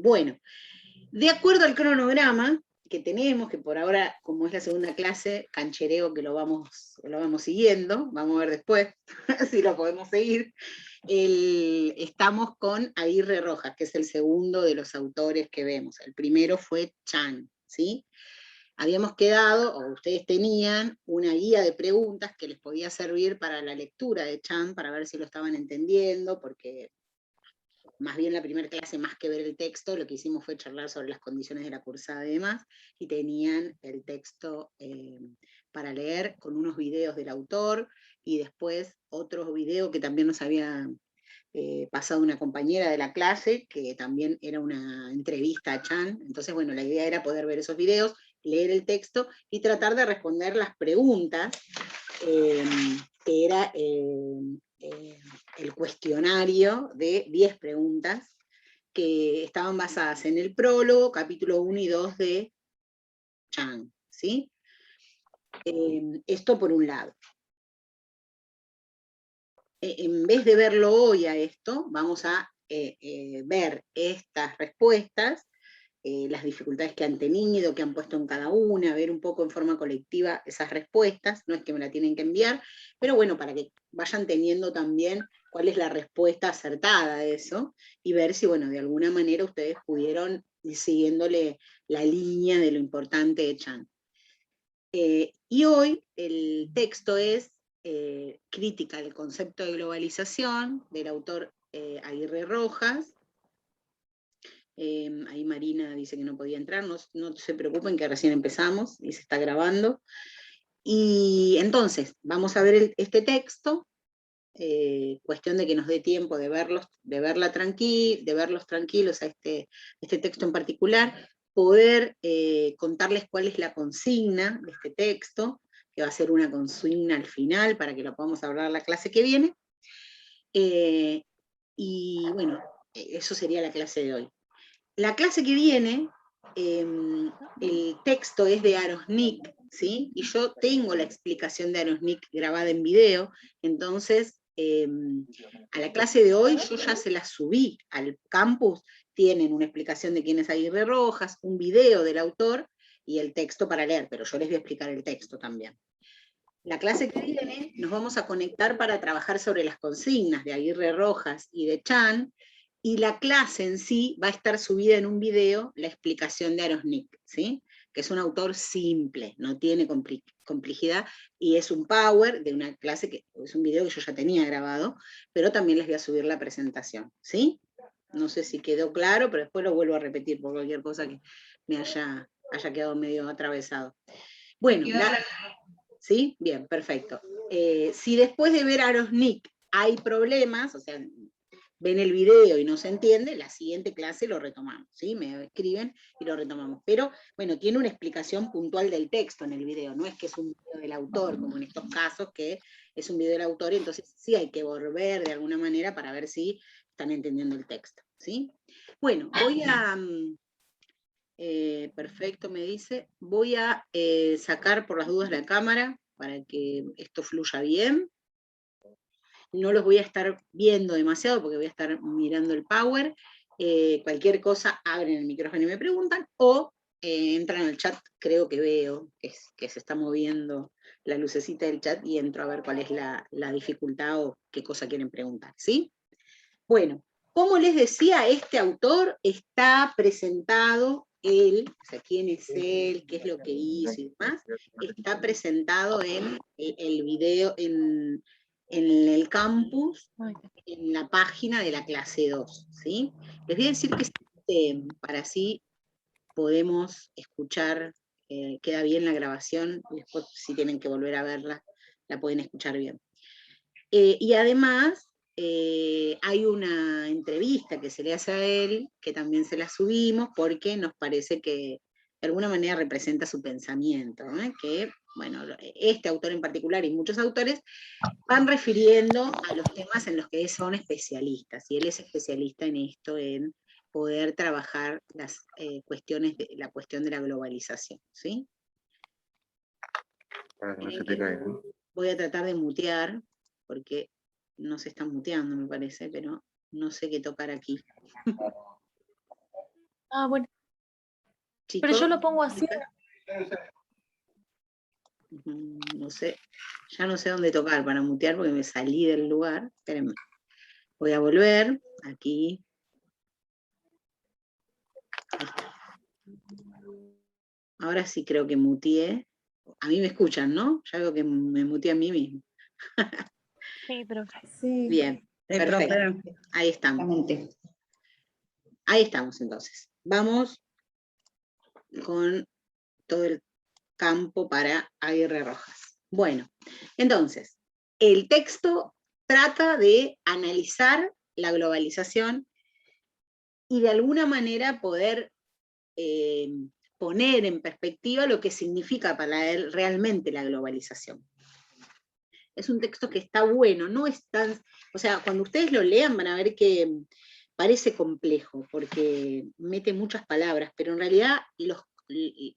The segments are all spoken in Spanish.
Bueno, de acuerdo al cronograma que tenemos, que por ahora, como es la segunda clase, canchereo que lo vamos siguiendo, vamos a ver después si lo podemos seguir, estamos con Aguirre Rojas, que es el segundo de los autores que vemos. El primero fue Chan, ¿sí? Habíamos quedado, o ustedes tenían, una guía de preguntas que les podía servir para la lectura de Chan, para ver si lo estaban entendiendo, porque más bien la primera clase, más que ver el texto, lo que hicimos fue charlar sobre las condiciones de la cursada y demás, y tenían el texto para leer con unos videos del autor, y después otro video que también nos había pasado una compañera de la clase, que también era una entrevista a Chan. Entonces, bueno, la idea era poder ver esos videos, leer el texto y tratar de responder las preguntas, que era el cuestionario de 10 preguntas que estaban basadas en el prólogo, capítulo 1 y 2 de Chan, ¿sí? Esto por un lado. En vez de verlo hoy a esto, vamos a ver estas respuestas, las dificultades que han tenido, que han puesto en cada una, ver un poco en forma colectiva esas respuestas, no es que me la tienen que enviar, pero bueno, para que vayan teniendo también cuál es la respuesta acertada a eso, y ver si, bueno, de alguna manera ustedes pudieron ir siguiéndole la línea de lo importante de Chan. Y hoy el texto es Crítica del concepto de globalización, del autor Aguirre Rojas. Ahí Marina dice que no podía entrar, no se preocupen que recién empezamos y se está grabando. Y entonces, vamos a ver este texto, cuestión de que nos dé tiempo de verlos tranquilos a este texto en particular, poder contarles cuál es la consigna de este texto, que va a ser una consigna al final para que lo podamos hablar la clase que viene. Y bueno, eso sería la clase de hoy. La clase que viene, el texto es de Arosnik, ¿sí? Y yo tengo la explicación de Arosnik grabada en video, entonces a la clase de hoy yo ya se la subí al campus, tienen una explicación de quién es Aguirre Rojas, un video del autor y el texto para leer, pero yo les voy a explicar el texto también. La clase que viene nos vamos a conectar para trabajar sobre las consignas de Aguirre Rojas y de Chan, y la clase en sí va a estar subida en un video, la explicación de Arosnik, ¿sí? Que es un autor simple, no tiene complejidad, y es un power de una clase, que es un video que yo ya tenía grabado, pero también les voy a subir la presentación, ¿sí? No sé si quedó claro, pero después lo vuelvo a repetir por cualquier cosa que me haya quedado medio atravesado. Bueno, ¿sí? Bien, perfecto. Si después de ver a Arosnik hay problemas, o sea, ven el video y no se entiende, la siguiente clase lo retomamos, ¿sí? Me escriben y lo retomamos. Pero, bueno, tiene una explicación puntual del texto en el video, no es que es un video del autor, como en estos casos, que es un video del autor, y entonces sí hay que volver de alguna manera para ver si están entendiendo el texto, ¿sí? Bueno, voy a... perfecto, me dice. Voy a sacar por las dudas la cámara para que esto fluya bien. No los voy a estar viendo demasiado porque voy a estar mirando el Power. Cualquier cosa, abren el micrófono y me preguntan, o entran al chat, creo que veo que se está moviendo la lucecita del chat y entro a ver cuál es la dificultad o qué cosa quieren preguntar, ¿sí? Bueno, como les decía, este autor está presentado, él, o sea, quién es él, qué es lo que hizo y demás, está presentado en el video, en el campus, en la página de la clase 2, ¿sí? Les voy a decir que para así podemos escuchar, queda bien la grabación, después si tienen que volver a verla, la pueden escuchar bien. Y además, hay una entrevista que se le hace a él, que también se la subimos, porque nos parece que de alguna manera representa su pensamiento, ¿eh? Que, bueno, este autor en particular y muchos autores van refiriendo a los temas en los que son especialistas, y él es especialista en esto, en poder trabajar las cuestiones la cuestión de la globalización, ¿sí? No se te cae, ¿no? Voy a tratar de mutear, porque no se está muteando, me parece, pero no sé qué tocar aquí. Ah, bueno. Pero Chicos, yo lo pongo así. no sé, ya no sé dónde tocar para mutear porque me salí del lugar. Espérenme. Voy a volver, aquí. Ahí está. Ahora sí creo que muteé. A mí me escuchan, ¿no? Ya veo que me muteé a mí mismo. Sí, profe. Sí, Bien, perfecto. Ahí estamos. Ahí estamos entonces. Vamos con todo el campo para Aguirre Rojas. Bueno, entonces, el texto trata de analizar la globalización y de alguna manera poder poner en perspectiva lo que significa para él realmente la globalización. Es un texto que está bueno, no es tan, o sea, cuando ustedes lo lean van a ver que parece complejo, porque mete muchas palabras, pero en realidad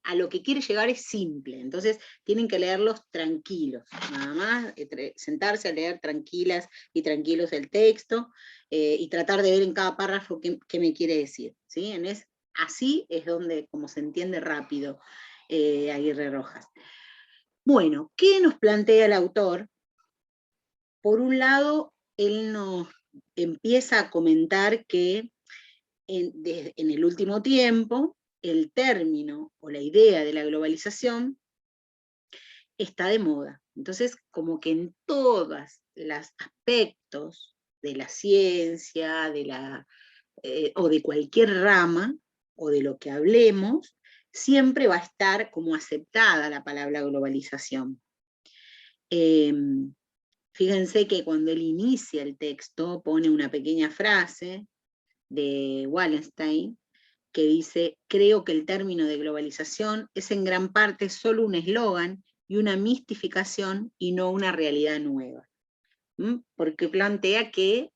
a lo que quiere llegar es simple, entonces tienen que leerlos tranquilos, nada más, sentarse a leer tranquilas y tranquilos el texto, y tratar de ver en cada párrafo qué me quiere decir, ¿sí? Así es donde, como se entiende rápido, Aguirre Rojas. Bueno, ¿qué nos plantea el autor? Por un lado, él nos empieza a comentar que en el último tiempo, el término o la idea de la globalización está de moda. Entonces, como que en todos los aspectos de la ciencia, o de cualquier rama, o de lo que hablemos, siempre va a estar como aceptada la palabra globalización. Fíjense que cuando él inicia el texto pone una pequeña frase de Wallenstein que dice: creo que el término de globalización es en gran parte solo un eslogan y una mistificación y no una realidad nueva. Porque plantea que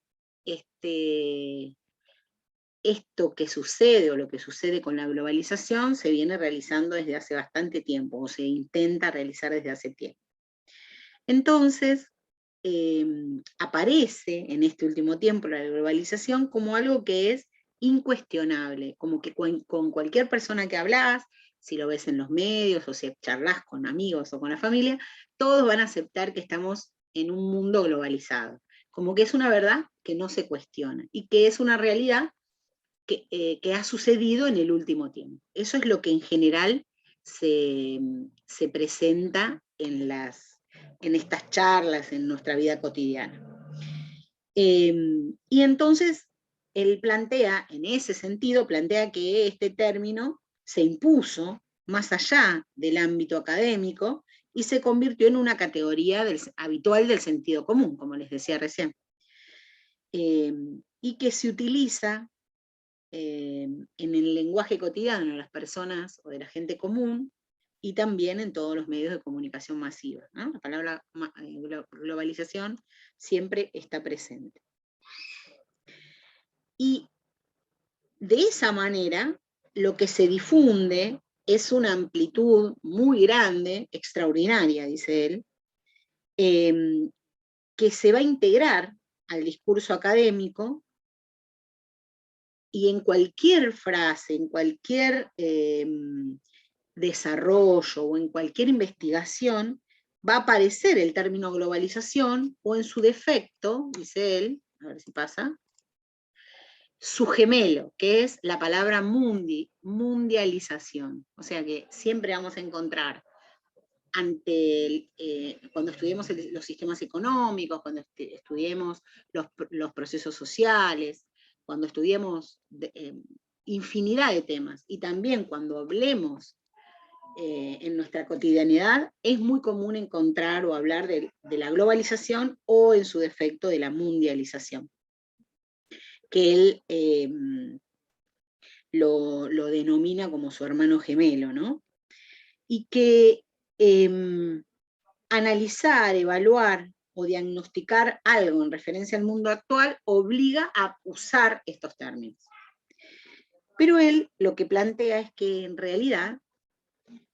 esto que sucede o lo que sucede con la globalización se viene realizando desde hace bastante tiempo o se intenta realizar desde hace tiempo. Entonces, aparece en este último tiempo la globalización como algo que es incuestionable, como que con cualquier persona que hablas, si lo ves en los medios o si charlas con amigos o con la familia, todos van a aceptar que estamos en un mundo globalizado, como que es una verdad que no se cuestiona y que es una realidad que ha sucedido en el último tiempo. Eso es lo que en general se presenta en estas charlas, en nuestra vida cotidiana. Y entonces, él plantea, en ese sentido, plantea que este término se impuso más allá del ámbito académico y se convirtió en una categoría habitual del sentido común, como les decía recién. Y que se utiliza en el lenguaje cotidiano de las personas o de la gente común, y también en todos los medios de comunicación masiva, ¿no? La palabra globalización siempre está presente. Y de esa manera, lo que se difunde es una amplitud muy grande, extraordinaria, dice él, que se va a integrar al discurso académico, y en cualquier frase, en cualquier desarrollo o en cualquier investigación, va a aparecer el término globalización, o en su defecto, dice él, a ver si pasa, su gemelo, que es la palabra mundialización. O sea que siempre vamos a encontrar cuando estudiemos los sistemas económicos, cuando estudiemos los procesos sociales, cuando estudiemos infinidad de temas, y también cuando hablemos en nuestra cotidianidad, es muy común encontrar o hablar de la globalización, o en su defecto de la mundialización, que él lo denomina como su hermano gemelo, ¿no? Y que analizar, evaluar o diagnosticar algo en referencia al mundo actual obliga a usar estos términos. Pero él lo que plantea es que en realidad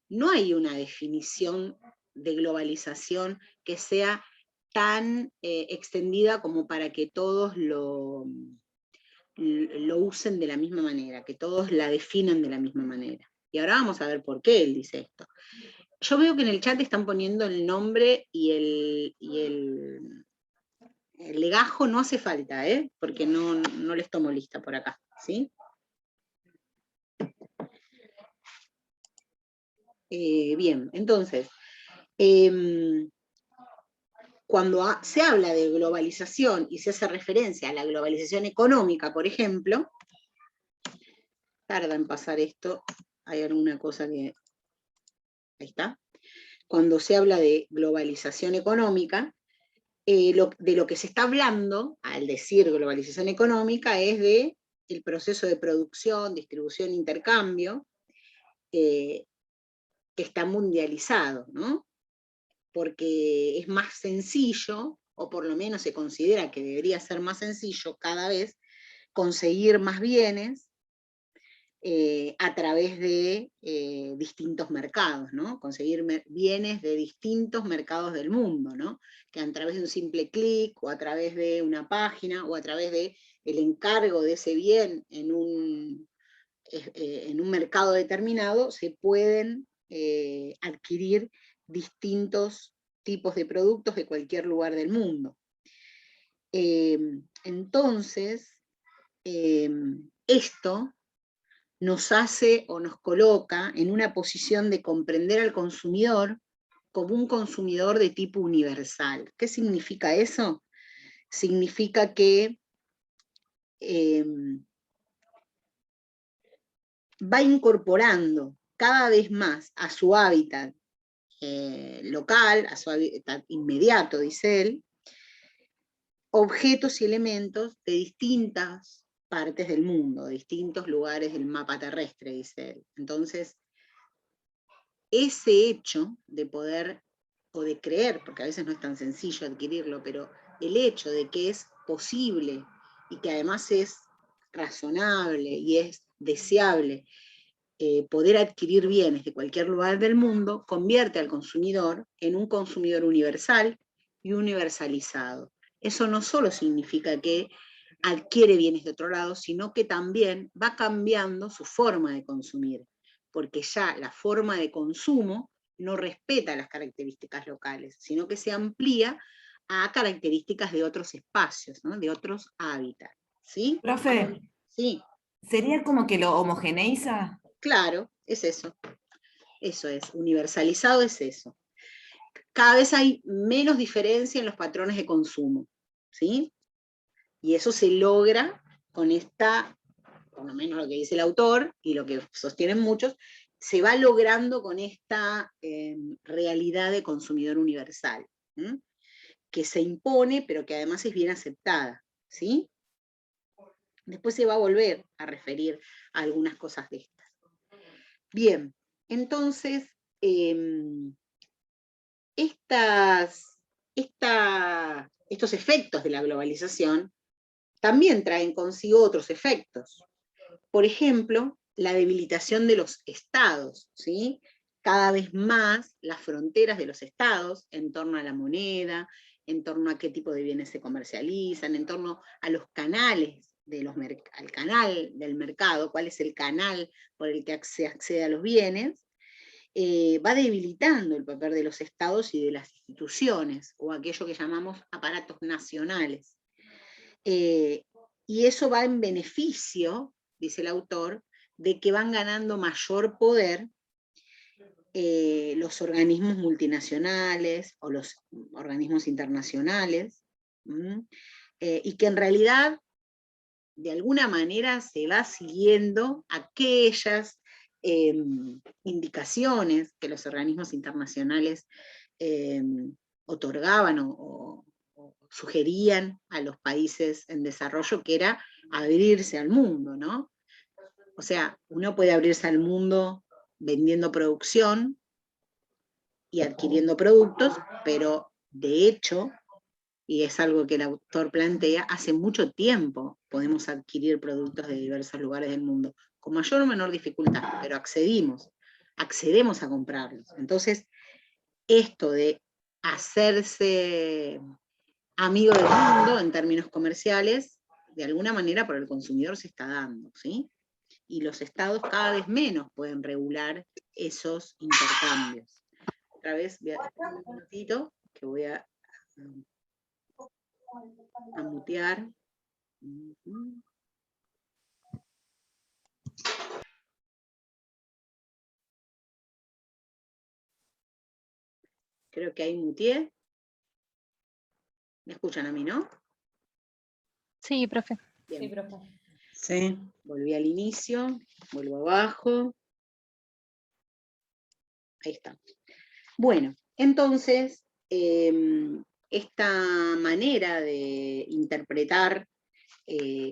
no hay una definición de globalización que sea tan extendida como para que todos lo lo usen de la misma manera, que todos la definan de la misma manera. Y ahora vamos a ver por qué él dice esto. Yo veo que en el chat están poniendo el nombre y el legajo no hace falta, porque no les tomo lista por acá, ¿sí? Bien, entonces, cuando se habla de globalización y se hace referencia a la globalización económica, por ejemplo, tarda en pasar esto, hay alguna cosa que... Ahí está. Cuando se habla de globalización económica, de lo que se está hablando, al decir globalización económica, es de el proceso de producción, distribución, intercambio, que está mundializado, ¿no? Porque es más sencillo, o por lo menos se considera que debería ser más sencillo cada vez, conseguir más bienes a través de distintos mercados, ¿no? Conseguir bienes de distintos mercados del mundo, ¿no? Que a través de un simple clic, o a través de una página, o a través de el encargo de ese bien en un mercado determinado, se pueden adquirir distintos tipos de productos de cualquier lugar del mundo. Entonces, esto nos hace o nos coloca en una posición de comprender al consumidor como un consumidor de tipo universal. ¿Qué significa eso? Significa que va incorporando cada vez más a su hábitat local, a su hábitat inmediato, dice él, objetos y elementos de distintas partes del mundo, de distintos lugares del mapa terrestre, dice él. Entonces, ese hecho de poder, o de creer, porque a veces no es tan sencillo adquirirlo, pero el hecho de que es posible y que además es razonable y es deseable poder adquirir bienes de cualquier lugar del mundo, convierte al consumidor en un consumidor universal y universalizado. Eso no solo significa que adquiere bienes de otro lado, sino que también va cambiando su forma de consumir, porque ya la forma de consumo no respeta las características locales, sino que se amplía a características de otros espacios, ¿no? De otros hábitats. ¿Sí? Profe, Sí. ¿sería como que lo homogeneiza? Claro, es eso. Eso es, universalizado es eso. Cada vez hay menos diferencia en los patrones de consumo, ¿sí? Y eso se logra con esta, por lo menos lo que dice el autor, y lo que sostienen muchos, se va logrando con esta realidad de consumidor universal, que se impone, pero que además es bien aceptada, ¿sí? Después se va a volver a referir a algunas cosas de estas. Bien, entonces, estos efectos de la globalización también traen consigo otros efectos. Por ejemplo, la debilitación de los estados, ¿sí? Cada vez más las fronteras de los estados en torno a la moneda, en torno a qué tipo de bienes se comercializan, en torno a los canales, al canal del mercado, cuál es el canal por el que se accede a los bienes, va debilitando el papel de los estados y de las instituciones, o aquello que llamamos aparatos nacionales. Y eso va en beneficio, dice el autor, de que van ganando mayor poder los organismos multinacionales o los organismos internacionales, y que en realidad, de alguna manera, se va siguiendo aquellas indicaciones que los organismos internacionales otorgaban o sugerían a los países en desarrollo, que era abrirse al mundo, ¿no? O sea, uno puede abrirse al mundo vendiendo producción y adquiriendo productos, pero de hecho, y es algo que el autor plantea, hace mucho tiempo podemos adquirir productos de diversos lugares del mundo, con mayor o menor dificultad, pero accedemos a comprarlos. Entonces, esto de hacerse amigo del mundo en términos comerciales de alguna manera por el consumidor se está dando, ¿sí? Y los estados cada vez menos pueden regular esos intercambios. Otra vez, voy a un minutito, que voy a mutear. Creo que ahí muteé. ¿Me escuchan a mí, no? Sí, profe. Bien. Sí, profe. Sí. Volví al inicio, vuelvo abajo. Ahí está. Bueno, entonces, esta manera de interpretar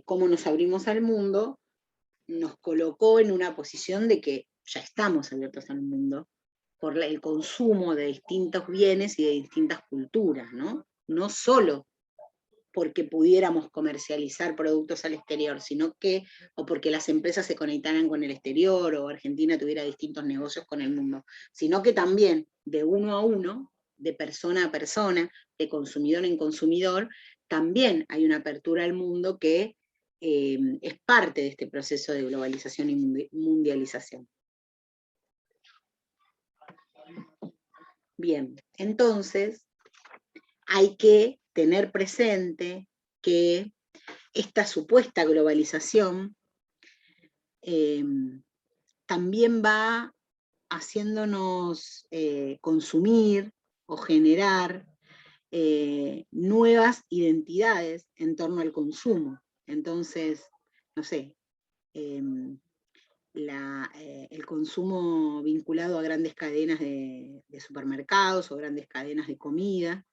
cómo nos abrimos al mundo nos colocó en una posición de que ya estamos abiertos al mundo por el consumo de distintos bienes y de distintas culturas, ¿no? No solo porque pudiéramos comercializar productos al exterior, sino que, o porque las empresas se conectaran con el exterior, o Argentina tuviera distintos negocios con el mundo, sino que también de uno a uno, de persona a persona, de consumidor en consumidor, también hay una apertura al mundo que es parte de este proceso de globalización y mundialización. Bien, entonces hay que tener presente que esta supuesta globalización también va haciéndonos consumir o generar nuevas identidades en torno al consumo. Entonces, no sé, el consumo vinculado a grandes cadenas de supermercados o grandes cadenas de comida,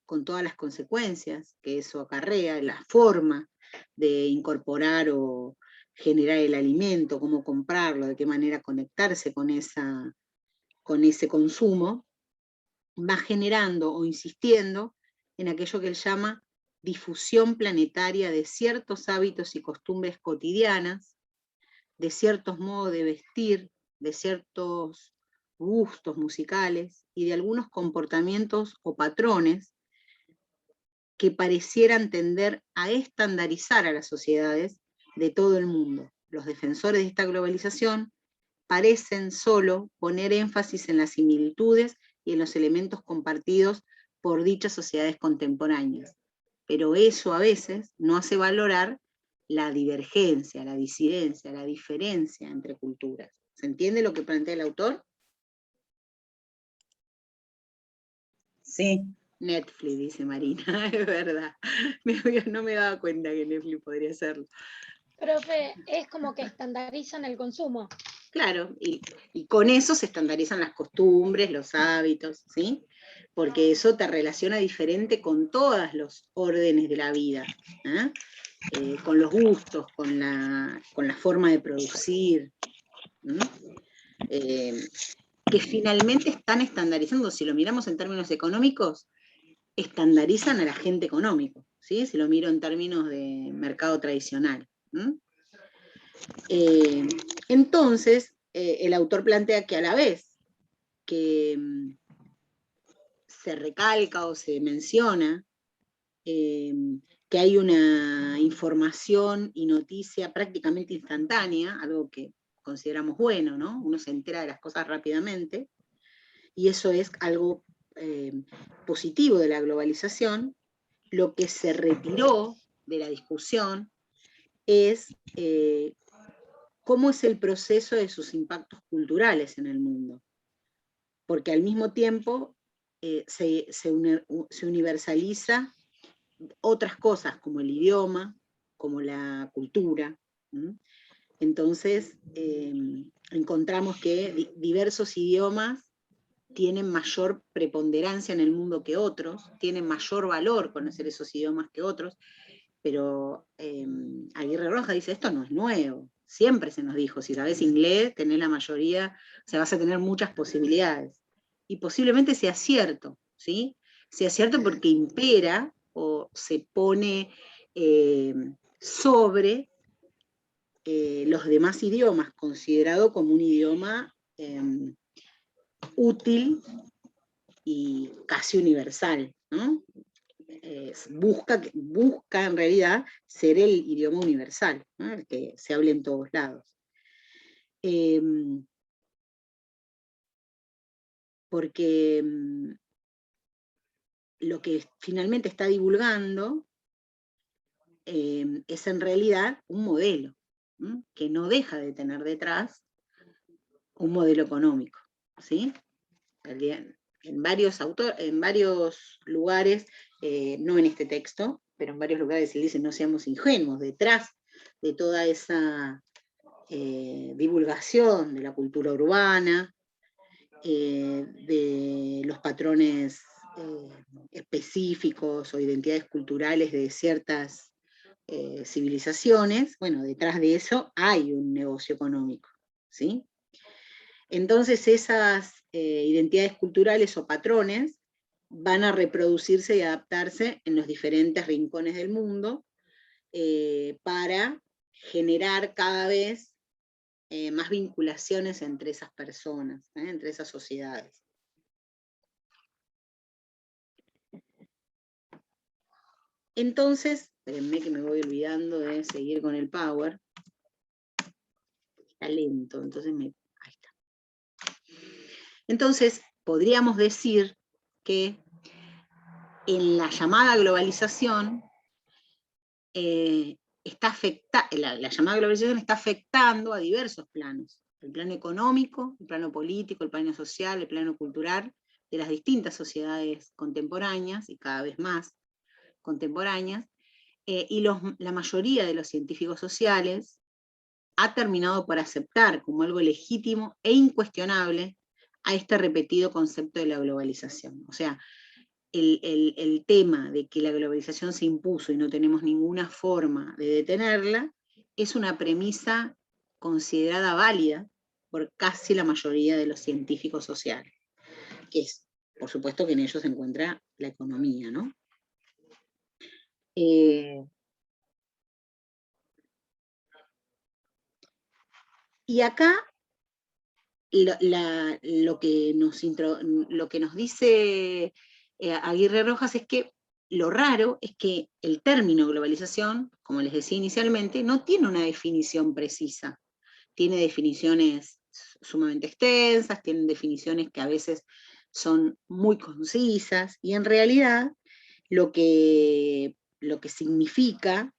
con todas las consecuencias que eso acarrea, la forma de incorporar o generar el alimento, cómo comprarlo, de qué manera conectarse con ese consumo, va generando o insistiendo en aquello que él llama difusión planetaria de ciertos hábitos y costumbres cotidianas, de ciertos modos de vestir, de ciertos gustos musicales y de algunos comportamientos o patrones que parecieran tender a estandarizar a las sociedades de todo el mundo. Los defensores de esta globalización parecen solo poner énfasis en las similitudes y en los elementos compartidos por dichas sociedades contemporáneas, pero eso a veces no hace valorar la divergencia, la disidencia, la diferencia entre culturas. ¿Se entiende lo que plantea el autor? Sí. Netflix, dice Marina, es verdad. No me daba cuenta que Netflix podría hacerlo. Profe, es como que estandarizan el consumo. Claro, y con eso se estandarizan las costumbres, los hábitos, ¿sí? Porque eso te relaciona diferente con todos los órdenes de la vida, ¿eh? Con los gustos, con la forma de producir, que finalmente están estandarizando, si lo miramos en términos económicos, estandarizan al agente económico, ¿sí? Si lo miro en términos de mercado tradicional. Entonces, el autor plantea que a la vez que se recalca o se menciona que hay una información y noticia prácticamente instantánea, algo que consideramos bueno, ¿no? Uno se entera de las cosas rápidamente, y eso es algo positivo de la globalización. Lo que se retiró de la discusión es cómo es el proceso de sus impactos culturales en el mundo. Porque al mismo tiempo se universaliza otras cosas, como el idioma, como la cultura. Entonces, encontramos que diversos idiomas tienen mayor preponderancia en el mundo que otros, tienen mayor valor conocer esos idiomas que otros, pero Aguirre Rojas dice, esto no es nuevo, siempre se nos dijo, si sabes inglés, tenés la mayoría, o sea, vas a tener muchas posibilidades. Y posiblemente sea cierto, ¿sí? Sea cierto porque impera o se pone sobre los demás idiomas, considerado como un idioma útil y casi universal, ¿no? busca en realidad ser el idioma universal, ¿no? El que se hable en todos lados. Porque lo que finalmente está divulgando es en realidad un modelo, que no deja de tener detrás un modelo económico, ¿sí? En varios lugares, no en este texto, pero en varios lugares él dice no seamos ingenuos, detrás de toda esa divulgación de la cultura urbana, de los patrones específicos o identidades culturales de ciertas civilizaciones, bueno, detrás de eso hay un negocio económico, ¿sí? Entonces esas identidades culturales o patrones van a reproducirse y adaptarse en los diferentes rincones del mundo para generar cada vez más vinculaciones entre esas personas, entre esas sociedades. Entonces, espérenme que me voy olvidando de seguir con el Power. Está lento, entonces ahí está. Entonces, podríamos decir que en la llamada globalización, la llamada globalización está afectando a diversos planos. El plano económico, el plano político, el plano social, el plano cultural, de las distintas sociedades contemporáneas, y cada vez más contemporáneas, y la mayoría de los científicos sociales ha terminado por aceptar como algo legítimo e incuestionable a este repetido concepto de la globalización. O sea, el tema de que la globalización se impuso y no tenemos ninguna forma de detenerla, es una premisa considerada válida por casi la mayoría de los científicos sociales, que es, por supuesto, que en ellos se encuentra la economía, ¿no? Y acá lo que nos dice Aguirre Rojas es que lo raro es que el término globalización, como les decía inicialmente, no tiene una definición precisa. Tiene definiciones sumamente extensas, tiene definiciones que a veces son muy concisas, y en realidad lo que significa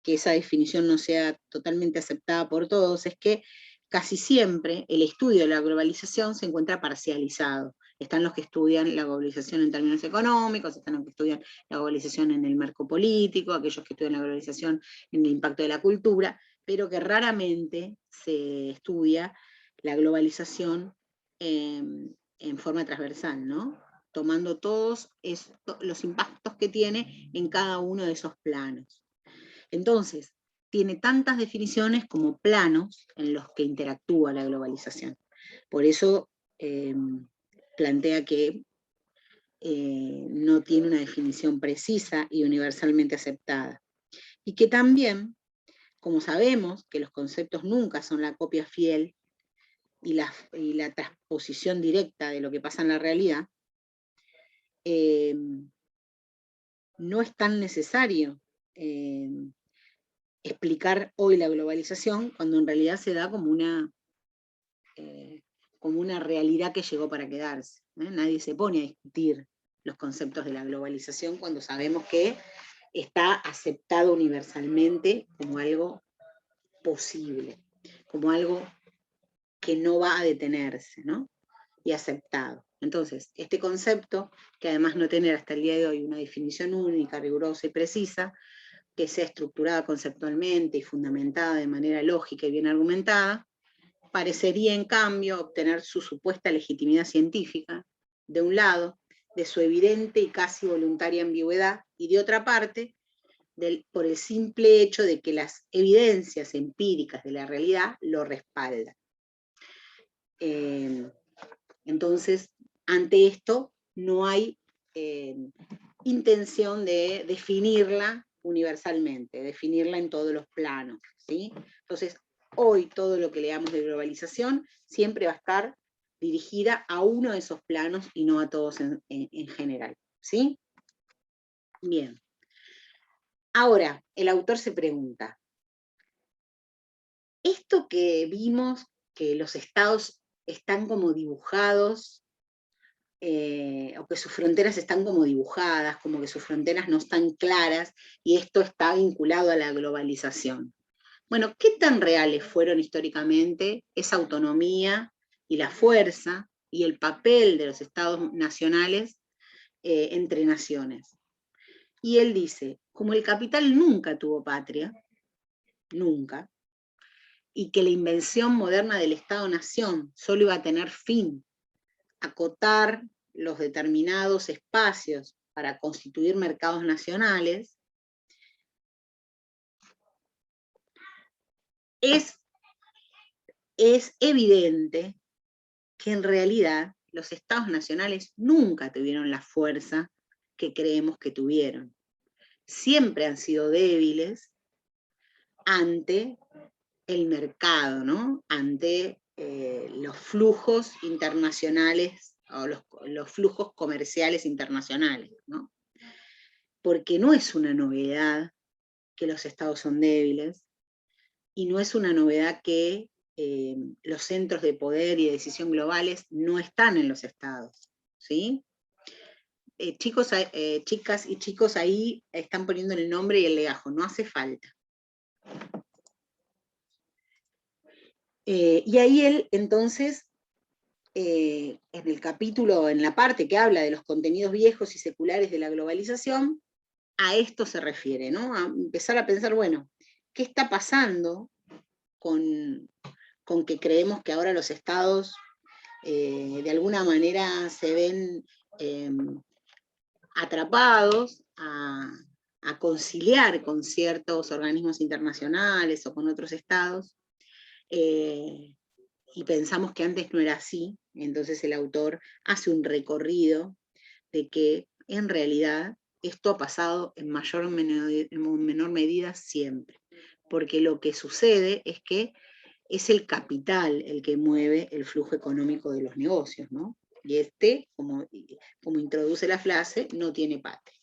que esa definición no sea totalmente aceptada por todos es que casi siempre el estudio de la globalización se encuentra parcializado. Están los que estudian la globalización en términos económicos, están los que estudian la globalización en el marco político, aquellos que estudian la globalización en el impacto de la cultura, pero que raramente se estudia la globalización en forma transversal, ¿no? Tomando todos los impactos que tiene en cada uno de esos planos. Entonces, tiene tantas definiciones como planos en los que interactúa la globalización. Por eso plantea que no tiene una definición precisa y universalmente aceptada. Y que también, como sabemos que los conceptos nunca son la copia fiel y la transposición directa de lo que pasa en la realidad, no es tan necesario explicar hoy la globalización, cuando en realidad se da como una realidad que llegó para quedarse. Nadie se pone a discutir los conceptos de la globalización cuando sabemos que está aceptado universalmente como algo posible, como algo que no va a detenerse, ¿no? Y aceptado. Entonces, este concepto, que además no tiene hasta el día de hoy una definición única, rigurosa y precisa, que sea estructurada conceptualmente y fundamentada de manera lógica y bien argumentada, parecería en cambio obtener su supuesta legitimidad científica, de un lado, de su evidente y casi voluntaria ambigüedad, y de otra parte, por el simple hecho de que las evidencias empíricas de la realidad lo respaldan. Entonces, ante esto no hay intención de definirla universalmente, definirla en todos los planos, ¿sí? Entonces, hoy todo lo que leamos de globalización siempre va a estar dirigida a uno de esos planos y no a todos en general, ¿sí? Bien. Ahora, el autor se pregunta, esto que vimos, que los estados están como dibujados, o que sus fronteras están como dibujadas, como que sus fronteras no están claras, y esto está vinculado a la globalización. Bueno, ¿qué tan reales fueron históricamente esa autonomía y la fuerza y el papel de los estados nacionales entre naciones? Y él dice, como el capital nunca tuvo patria, nunca, y que la invención moderna del Estado-Nación solo iba a tener fin, acotar los determinados espacios para constituir mercados nacionales, es evidente que en realidad los estados nacionales nunca tuvieron la fuerza que creemos que tuvieron. Siempre han sido débiles ante el mercado, ¿no? Ante los flujos internacionales o los flujos comerciales internacionales, ¿no? Porque no es una novedad que los estados son débiles, y no es una novedad que los centros de poder y de decisión globales no están en los estados, ¿sí? Chicas y chicos ahí están poniendo el nombre y el legajo, no hace falta. Y ahí él, entonces, en el capítulo, en la parte que habla de los contenidos viejos y seculares de la globalización, a esto se refiere, ¿no? A empezar a pensar, bueno, ¿qué está pasando con que creemos que ahora los estados de alguna manera se ven atrapados a conciliar con ciertos organismos internacionales o con otros estados, y pensamos que antes no era así? Entonces el autor hace un recorrido de que en realidad esto ha pasado en mayor o menor medida siempre, porque lo que sucede es que es el capital el que mueve el flujo económico de los negocios, ¿no? Y este, como introduce la frase, no tiene patria.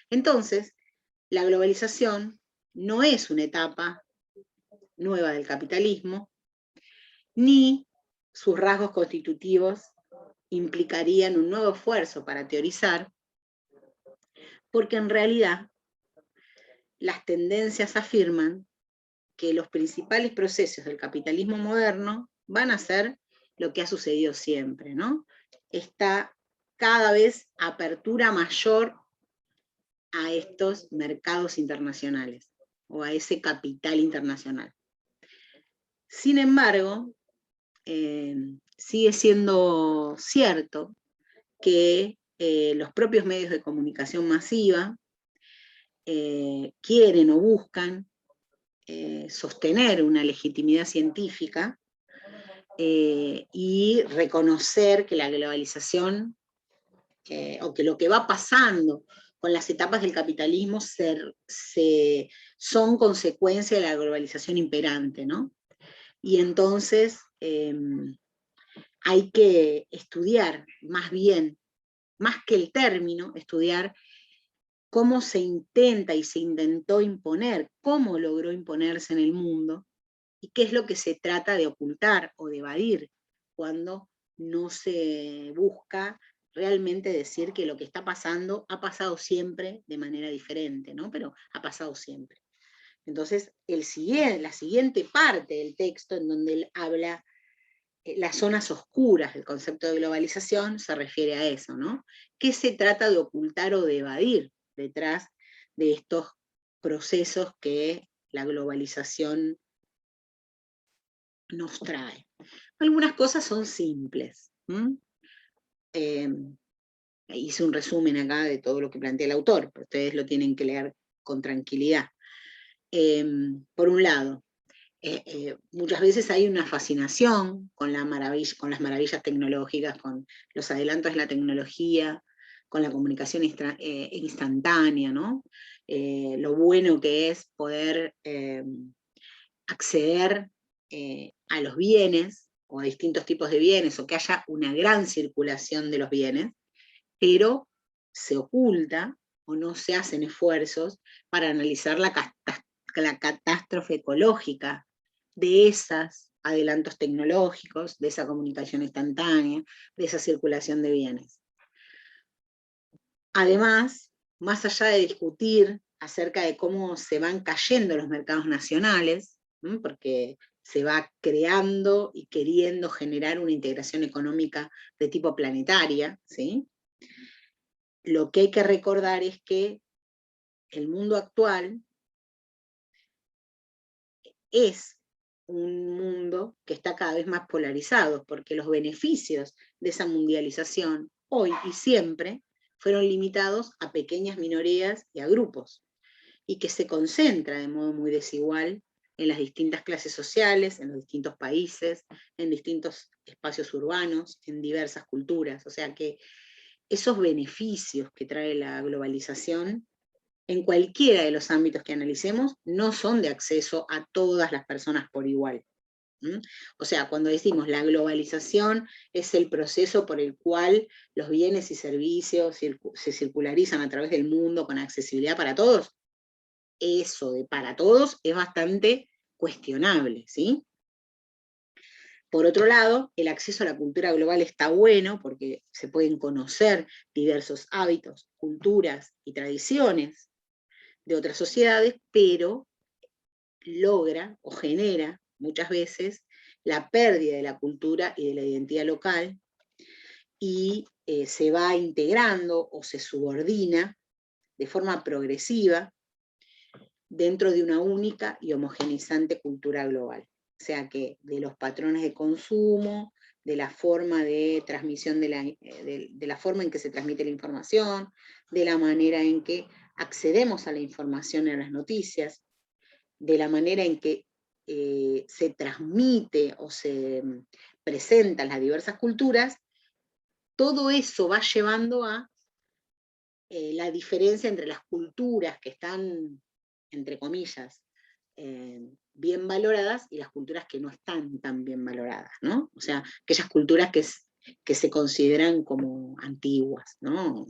Entonces, la globalización no es una etapa nueva del capitalismo, ni sus rasgos constitutivos implicarían un nuevo esfuerzo para teorizar, porque en realidad las tendencias afirman que los principales procesos del capitalismo moderno van a ser lo que ha sucedido siempre, ¿no? Esta cada vez apertura mayor a estos mercados internacionales, o a ese capital internacional. Sin embargo, sigue siendo cierto que los propios medios de comunicación masiva quieren o buscan sostener una legitimidad científica y reconocer que la globalización, o que lo que va pasando con las etapas del capitalismo son consecuencia de la globalización imperante, ¿no? Y entonces hay que estudiar más bien, más que el término, estudiar cómo se intenta y se intentó imponer, cómo logró imponerse en el mundo, y qué es lo que se trata de ocultar o de evadir cuando no se busca realmente decir que lo que está pasando ha pasado siempre de manera diferente, ¿no? Pero ha pasado siempre. Entonces, la siguiente parte del texto, en donde él habla las zonas oscuras del concepto de globalización, se refiere a eso, ¿no? ¿Qué se trata de ocultar o de evadir detrás de estos procesos que la globalización nos trae? Algunas cosas son simples. Hice un resumen acá de todo lo que plantea el autor, pero ustedes lo tienen que leer con tranquilidad. Por un lado, muchas veces hay una fascinación con las maravillas tecnológicas, con los adelantos de la tecnología, con la comunicación instantánea, ¿no? Lo bueno que es poder acceder a los bienes, o a distintos tipos de bienes, o que haya una gran circulación de los bienes, pero se oculta o no se hacen esfuerzos para analizar la catástrofe ecológica de esos adelantos tecnológicos, de esa comunicación instantánea, de esa circulación de bienes. Además, más allá de discutir acerca de cómo se van cayendo los mercados nacionales, porque se va creando y queriendo generar una integración económica de tipo planetaria, ¿sí? Lo que hay que recordar es que el mundo actual es un mundo que está cada vez más polarizado, porque los beneficios de esa mundialización, hoy y siempre, fueron limitados a pequeñas minorías y a grupos, y que se concentra de modo muy desigual en las distintas clases sociales, en los distintos países, en distintos espacios urbanos, en diversas culturas. O sea que esos beneficios que trae la globalización, en cualquiera de los ámbitos que analicemos, no son de acceso a todas las personas por igual. O sea, cuando decimos la globalización es el proceso por el cual los bienes y servicios se circularizan a través del mundo con accesibilidad para todos, eso de para todos es bastante cuestionable, ¿sí? Por otro lado, el acceso a la cultura global está bueno porque se pueden conocer diversos hábitos, culturas y tradiciones de otras sociedades, pero logra o genera muchas veces la pérdida de la cultura y de la identidad local y se va integrando o se subordina de forma progresiva dentro de una única y homogeneizante cultura global. O sea que de los patrones de consumo, de la forma de transmisión, de la forma en que se transmite la información, de la manera en que accedemos a la información en las noticias, de la manera en que se transmite o se presentan las diversas culturas, todo eso va llevando a la diferencia entre las culturas que están, entre comillas, bien valoradas y las culturas que no están tan bien valoradas, ¿no? O sea, aquellas culturas que se consideran como antiguas, ¿no?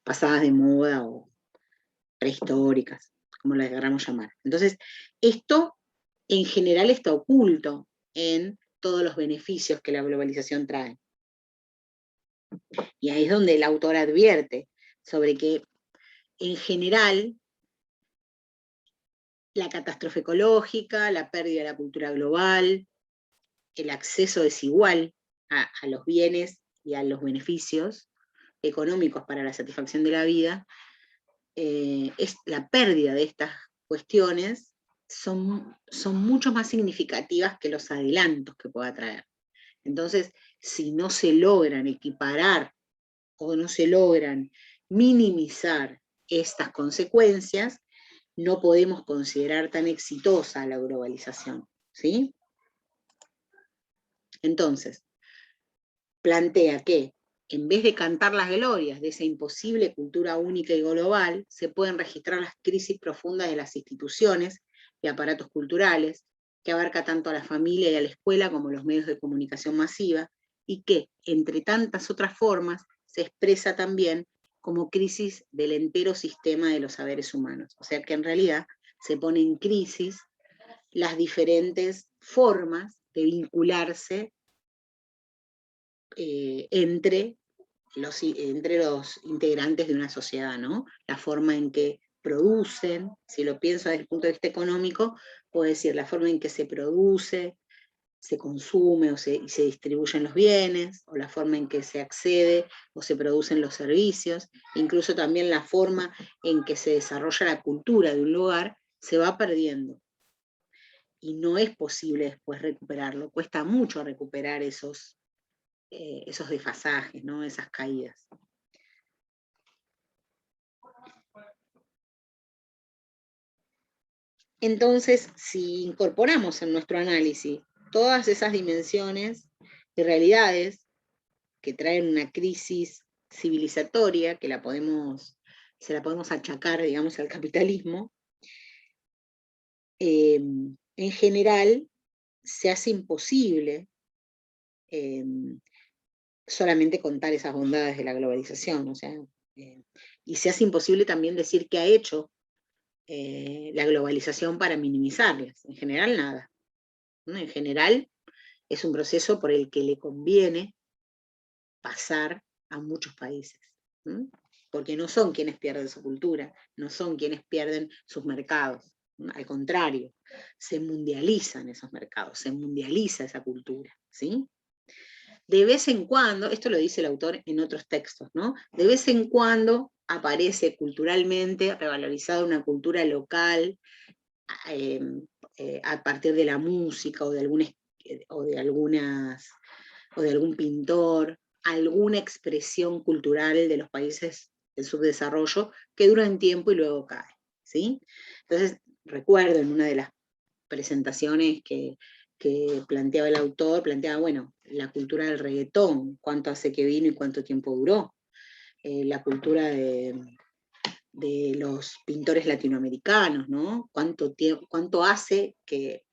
Pasadas de moda o prehistóricas, como las queramos llamar. Entonces, esto en general está oculto en todos los beneficios que la globalización trae. Y ahí es donde el autor advierte sobre que, en general, la catástrofe ecológica, la pérdida de la cultura global, el acceso desigual a los bienes y a los beneficios económicos para la satisfacción de la vida, es la pérdida de estas cuestiones son mucho más significativas que los adelantos que pueda traer. Entonces, si no se logran equiparar o no se logran minimizar estas consecuencias, no podemos considerar tan exitosa la globalización, ¿sí? Entonces, plantea que, en vez de cantar las glorias de esa imposible cultura única y global, se pueden registrar las crisis profundas de las instituciones y aparatos culturales, que abarca tanto a la familia y a la escuela como los medios de comunicación masiva, y que, entre tantas otras formas, se expresa también como crisis del entero sistema de los saberes humanos. O sea que en realidad se pone en crisis las diferentes formas de vincularse entre los integrantes de una sociedad, ¿no? La forma en que producen, si lo pienso desde el punto de vista económico, puedo decir la forma en que se produce, se consume y se distribuyen los bienes, o la forma en que se accede o se producen los servicios, incluso también la forma en que se desarrolla la cultura de un lugar, se va perdiendo. Y no es posible después recuperarlo, cuesta mucho recuperar esos desfasajes, ¿no? Esas caídas. Entonces, si incorporamos en nuestro análisis todas esas dimensiones y realidades que traen una crisis civilizatoria, que se la podemos achacar, digamos, al capitalismo, en general se hace imposible solamente contar esas bondades de la globalización. O sea, y se hace imposible también decir qué ha hecho la globalización para minimizarlas. En general, nada. ¿No? En general, es un proceso por el que le conviene pasar a muchos países. ¿No? Porque no son quienes pierden su cultura, no son quienes pierden sus mercados. ¿No? Al contrario, se mundializan esos mercados, se mundializa esa cultura. ¿Sí? De vez en cuando, esto lo dice el autor en otros textos, ¿no? De vez en cuando aparece culturalmente revalorizada una cultura local a partir de la música o de algún pintor, alguna expresión cultural de los países en subdesarrollo que dura un tiempo y luego cae. ¿Sí? Entonces, recuerdo en una de las presentaciones que planteaba el autor, planteaba, bueno, la cultura del reggaetón, cuánto hace que vino y cuánto tiempo duró, la cultura de los pintores latinoamericanos, ¿no? Cuánto hace que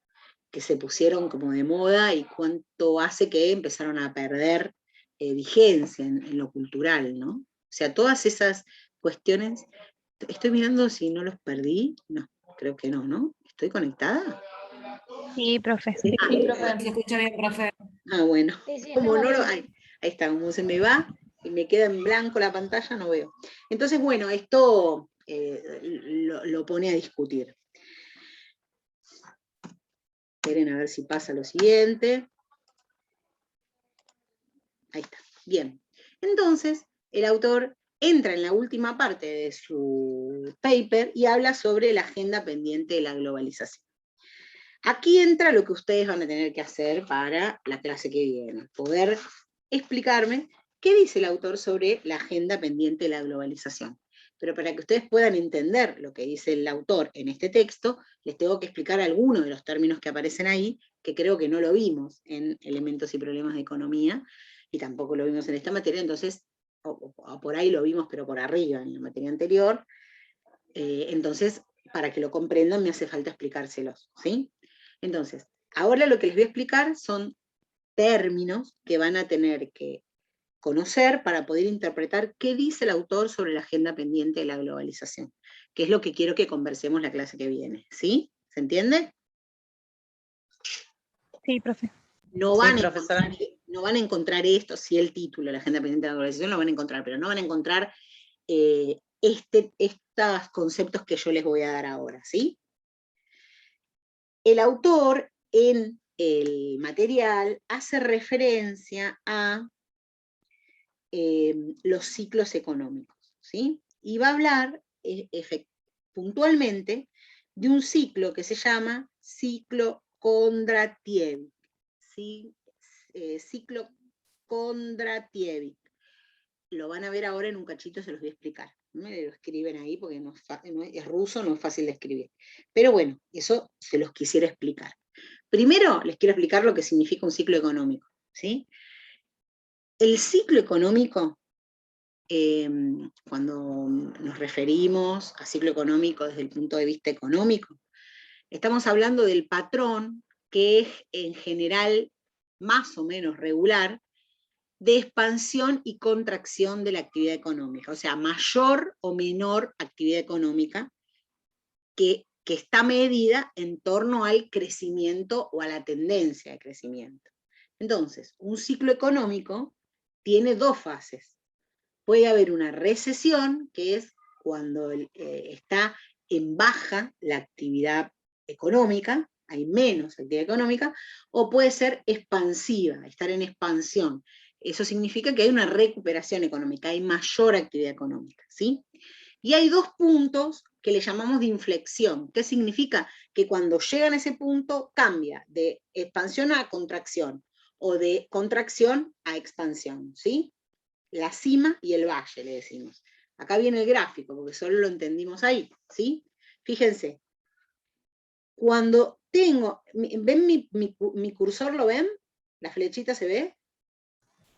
se pusieron como de moda y cuánto hace que empezaron a perder vigencia en lo cultural, ¿no? O sea, todas esas cuestiones, estoy mirando si no los perdí, no, creo que no, ¿no? ¿Estoy conectada? Sí, profe. Sí, profe, se escucha bien, profe. bueno, Sí, como estamos no lo, bien. ahí está, como se me va y me queda en blanco la pantalla, no veo. Entonces, bueno, esto lo pone a discutir. Esperen a ver si pasa lo siguiente. Ahí está, bien. Entonces, el autor entra en la última parte de su paper y habla sobre la agenda pendiente de la globalización. Aquí entra lo que ustedes van a tener que hacer para la clase que viene, poder explicarme qué dice el autor sobre la agenda pendiente de la globalización. Pero para que ustedes puedan entender lo que dice el autor en este texto, les tengo que explicar algunos de los términos que aparecen ahí, que creo que no lo vimos en Elementos y Problemas de Economía, y tampoco lo vimos en esta materia, entonces, o por ahí lo vimos, pero por arriba, en la materia anterior. Entonces, para que lo comprendan, me hace falta explicárselos, ¿sí? Entonces, ahora lo que les voy a explicar son términos que van a tener que conocer para poder interpretar qué dice el autor sobre la agenda pendiente de la globalización, que es lo que quiero que conversemos la clase que viene, ¿sí? ¿Se entiende? Sí, profe. No van, Sí, a profesora. no van a encontrar esto, sí el título, la agenda pendiente de la globalización, lo van a encontrar, pero no van a encontrar estos conceptos que yo les voy a dar ahora, ¿sí? El autor en el material hace referencia a los ciclos económicos, ¿sí? Y va a hablar puntualmente de un ciclo que se llama ciclo Kondratiev, ¿sí? Ciclo Kondratiev. Lo van a ver ahora en un cachito, se los voy a explicar. No me lo escriben ahí porque es ruso, no es fácil de escribir. Pero bueno, eso se los quisiera explicar. Primero les quiero explicar lo que significa un ciclo económico, ¿sí? El ciclo económico, cuando nos referimos a ciclo económico desde el punto de vista económico, estamos hablando del patrón que es en general más o menos regular de expansión y contracción de la actividad económica, o sea, mayor o menor actividad económica que está medida en torno al crecimiento o a la tendencia de crecimiento. Entonces, un ciclo económico tiene dos fases. Puede haber una recesión, que es cuando está en baja la actividad económica, hay menos actividad económica, o puede ser expansiva, estar en expansión. Eso significa que hay una recuperación económica, hay mayor actividad económica, ¿sí? Y hay dos puntos que le llamamos de inflexión. ¿Qué significa? Que cuando llegan a ese punto cambia de expansión a contracción, o de contracción a expansión, ¿sí? La cima y el valle, le decimos. Acá viene el gráfico, porque solo lo entendimos ahí, ¿sí? Fíjense, cuando tengo, ¿ven mi cursor, lo ven? ¿La flechita se ve?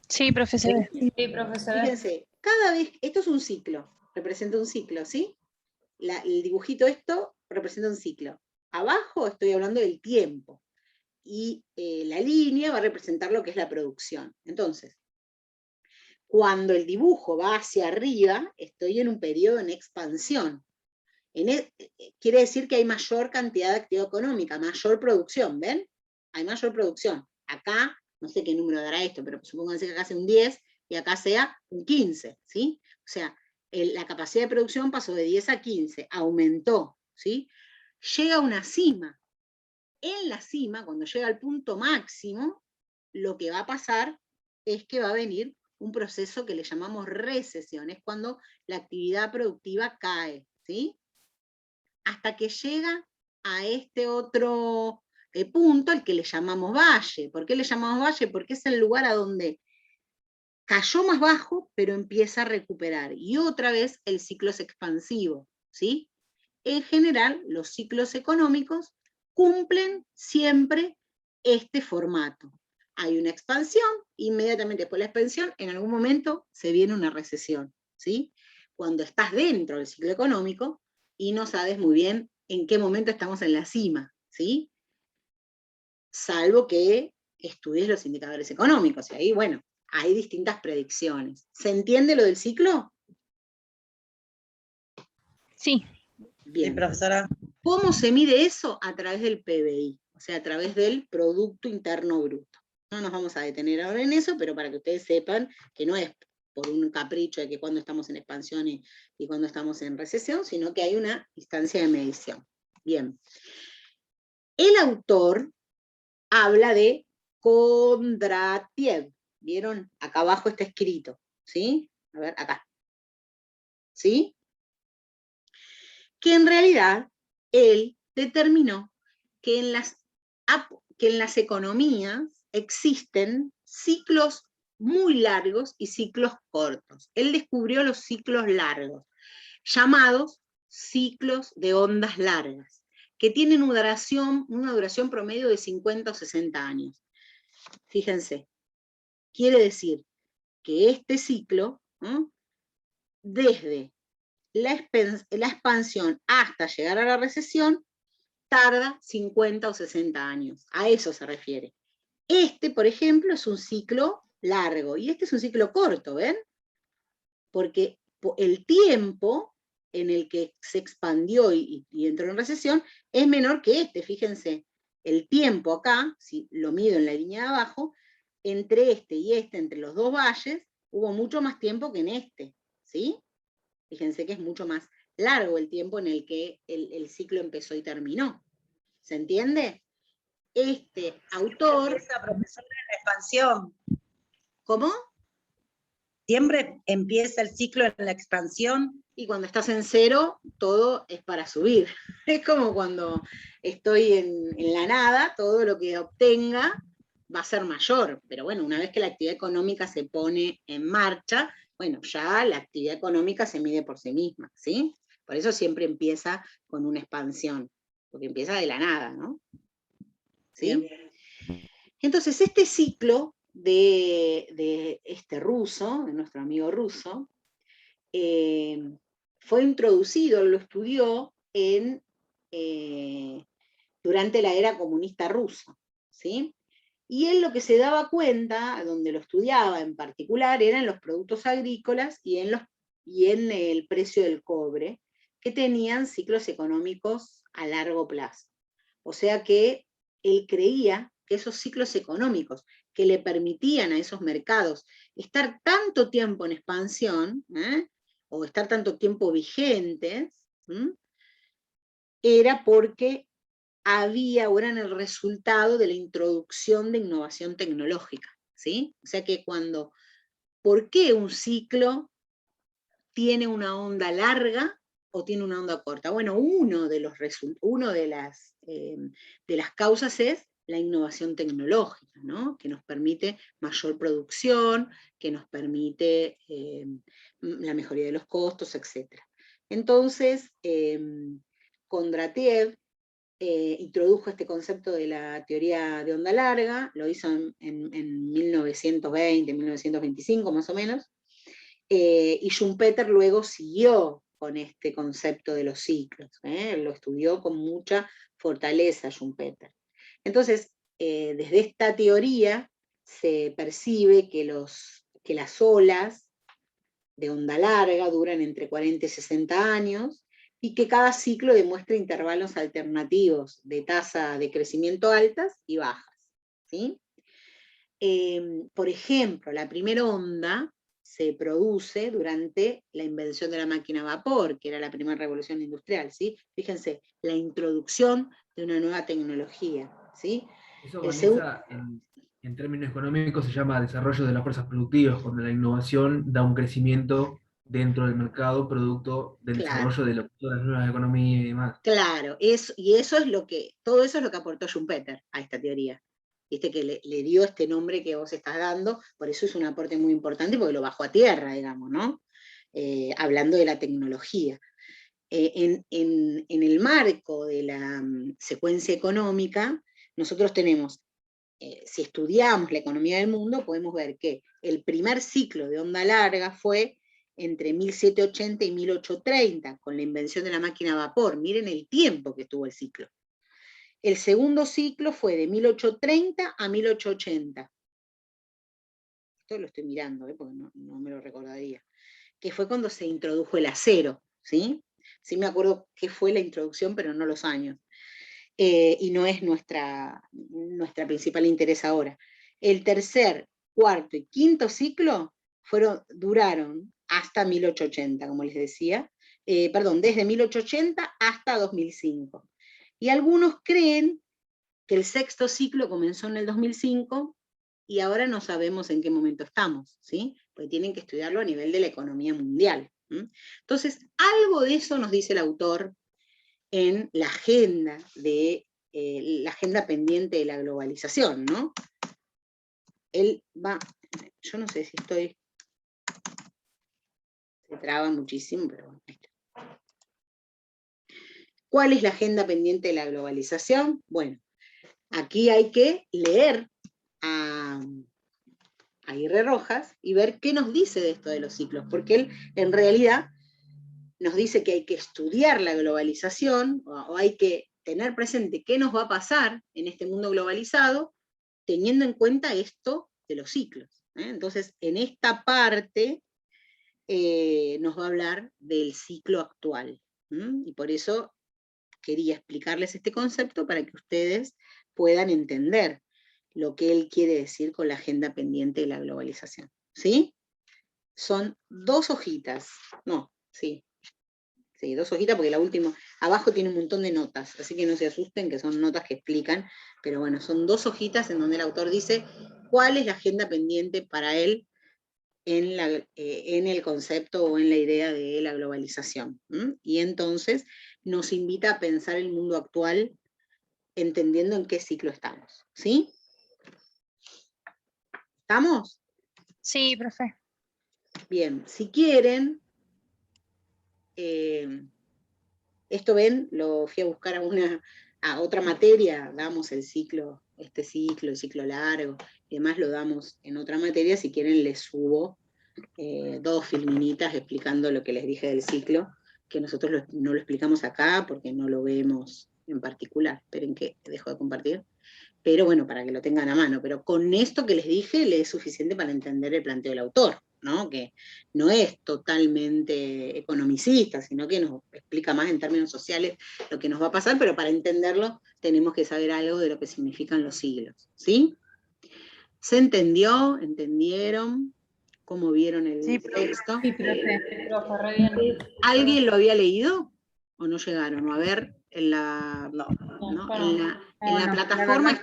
Sí, profe, se ve. Sí, profesora. Fíjense, cada vez, esto es un ciclo, representa un ciclo, ¿sí? El dibujito esto representa un ciclo. Abajo estoy hablando del tiempo, y la línea va a representar lo que es la producción. Entonces, Cuando el dibujo va hacia arriba, estoy en un periodo en expansión. Quiere decir que hay mayor cantidad de actividad económica, mayor producción, ¿ven? Hay mayor producción. Acá, no sé qué número dará esto, pero supónganse que acá sea un 10 y acá sea un 15, ¿sí? O sea, la capacidad de producción pasó de 10 a 15, aumentó, ¿sí? Llega a una cima. En la cima, cuando llega al punto máximo, lo que va a pasar es que va a venir un proceso que le llamamos recesión, es cuando la actividad productiva cae, ¿sí? Hasta que llega a este otro punto, al que le llamamos valle. ¿Por qué le llamamos valle? Porque es el lugar a donde cayó más bajo, pero empieza a recuperar. Y otra vez el ciclo es expansivo, ¿sí? En general, los ciclos económicos cumplen siempre este formato. Hay una expansión, inmediatamente después de la expansión, en algún momento se viene una recesión, ¿sí? Cuando estás dentro del ciclo económico y no sabes muy bien en qué momento estamos en la cima, ¿sí? Salvo que estudies los indicadores económicos, y ahí, bueno, hay distintas predicciones. ¿Se entiende lo del ciclo? Sí. Bien. Sí, profesora. ¿Cómo se mide eso? A través del PBI, o sea, a través del Producto Interno Bruto. No nos vamos a detener ahora en eso, pero para que ustedes sepan que no es por un capricho de que cuando estamos en expansión y cuando estamos en recesión, sino que hay una instancia de medición. Bien. El autor habla de Kondratiev. ¿Vieron? Acá abajo está escrito, ¿sí? A ver, acá. ¿Sí? Que en realidad él determinó que en las economías existen ciclos muy largos y ciclos cortos. Él descubrió los ciclos largos, llamados ciclos de ondas largas, que tienen una duración promedio de 50 o 60 años. Fíjense, quiere decir que este ciclo, ¿no?, desde la expansión hasta llegar a la recesión, tarda 50 o 60 años. A eso se refiere. Este, por ejemplo, es un ciclo largo, y este es un ciclo corto, ¿ven? Porque el tiempo en el que se expandió y entró en recesión es menor que este, fíjense. El tiempo acá, si lo mido en la línea de abajo, entre este y este, entre los dos valles, hubo mucho más tiempo que en este, ¿sí? Fíjense que es mucho más largo el tiempo en el que el ciclo empezó y terminó. ¿Se entiende? Este autor... Esa profesora en la expansión. ¿Cómo? Siempre empieza el ciclo en la expansión. Y cuando estás en cero, todo es para subir. Es como cuando estoy en la nada, todo lo que obtenga va a ser mayor. Pero bueno, una vez que la actividad económica se pone en marcha, bueno, ya la actividad económica se mide por sí misma, ¿sí? Por eso siempre empieza con una expansión, porque empieza de la nada, ¿no? ¿Sí? Bien. Entonces, este ciclo de este ruso, de nuestro amigo ruso, fue introducido, lo estudió durante la era comunista rusa, ¿sí? Y él lo que se daba cuenta, donde lo estudiaba en particular, eran los productos agrícolas y en el precio del cobre, que tenían ciclos económicos a largo plazo. O sea que él creía que esos ciclos económicos que le permitían a esos mercados estar tanto tiempo en expansión, o estar tanto tiempo vigentes, era porque había o eran el resultado de la introducción de innovación tecnológica, ¿sí? O sea que ¿por qué un ciclo tiene una onda larga o tiene una onda corta? Bueno, una de las causas es la innovación tecnológica, ¿no? Que nos permite mayor producción, que nos permite la mejoría de los costos, etc. Entonces, Kondratiev introdujo este concepto de la teoría de onda larga, lo hizo en 1920, 1925 más o menos, y Schumpeter luego siguió con este concepto de los ciclos, lo estudió con mucha fortaleza Schumpeter. Entonces, desde esta teoría se percibe que que las olas de onda larga duran entre 40 y 60 años, y que cada ciclo demuestra intervalos alternativos de tasa de crecimiento altas y bajas, ¿sí? Por ejemplo, la primera onda se produce durante la invención de la máquina a vapor, que era la primera revolución industrial, ¿sí? Fíjense, la introducción de una nueva tecnología, ¿sí? Eso, Vanessa, en términos económicos se llama desarrollo de las fuerzas productivas, cuando la innovación da un crecimiento dentro del mercado, producto del Claro. desarrollo de todas las nuevas economías y demás. Claro, y eso es lo que, todo eso es lo que aportó Schumpeter a esta teoría. Viste que le dio este nombre que vos estás dando, por eso es un aporte muy importante, porque lo bajó a tierra, digamos, ¿no? Hablando de la tecnología. En el marco de la secuencia económica, nosotros tenemos, si estudiamos la economía del mundo, podemos ver que el primer ciclo de onda larga fue entre 1780 y 1830, con la invención de la máquina a vapor. Miren el tiempo que tuvo el ciclo. El segundo ciclo fue de 1830 a 1880. Esto lo estoy mirando, porque no me lo recordaría. Que fue cuando se introdujo el acero, ¿sí? Sí me acuerdo qué fue la introducción, pero no los años. Y no es nuestra principal interés ahora. El tercer, cuarto y quinto ciclo duraron hasta 1880, como les decía, desde 1880 hasta 2005. Y algunos creen que el sexto ciclo comenzó en el 2005 y ahora no sabemos en qué momento estamos, ¿sí? Porque tienen que estudiarlo a nivel de la economía mundial. Entonces, algo de eso nos dice el autor en la agenda la agenda pendiente de la globalización, ¿no? Él va, yo no sé si se traba muchísimo, pero bueno, ahí está. ¿Cuál es la agenda pendiente de la globalización? Bueno, aquí hay que leer a Aguirre Rojas y ver qué nos dice de esto de los ciclos, porque él en realidad nos dice que hay que estudiar la globalización, o hay que tener presente qué nos va a pasar en este mundo globalizado, teniendo en cuenta esto de los ciclos. Entonces, en esta parte nos va a hablar del ciclo actual. Y por eso quería explicarles este concepto para que ustedes puedan entender lo que él quiere decir con la agenda pendiente de la globalización. ¿Sí? Son 2 hojitas. No, sí. Sí, 2 hojitas, porque la última, abajo tiene un montón de notas, así que no se asusten, que son notas que explican, pero bueno, son 2 hojitas en donde el autor dice cuál es la agenda pendiente para él en el concepto o en la idea de la globalización. Y entonces nos invita a pensar el mundo actual entendiendo en qué ciclo estamos. ¿Sí? ¿Estamos? Sí, profe. Bien, si quieren, esto ven, lo fui a buscar a otra materia, damos el ciclo, el ciclo largo, y demás lo damos en otra materia. Si quieren les subo 2 filminitas explicando lo que les dije del ciclo, que nosotros no lo explicamos acá porque no lo vemos en particular. Esperen que dejo de compartir. Pero bueno, para que lo tengan a mano. Pero con esto que les dije, les es suficiente para entender el planteo del autor, ¿no? Que no es totalmente economicista, sino que nos explica más en términos sociales lo que nos va a pasar, pero para entenderlo tenemos que saber algo de lo que significan los siglos, ¿sí? ¿Se entendió? ¿Entendieron? ¿Cómo vieron el texto? Sí, profe, re bien. ¿Alguien lo había leído? ¿O no llegaron? A ver, en la, No. ¿no? En la plataforma,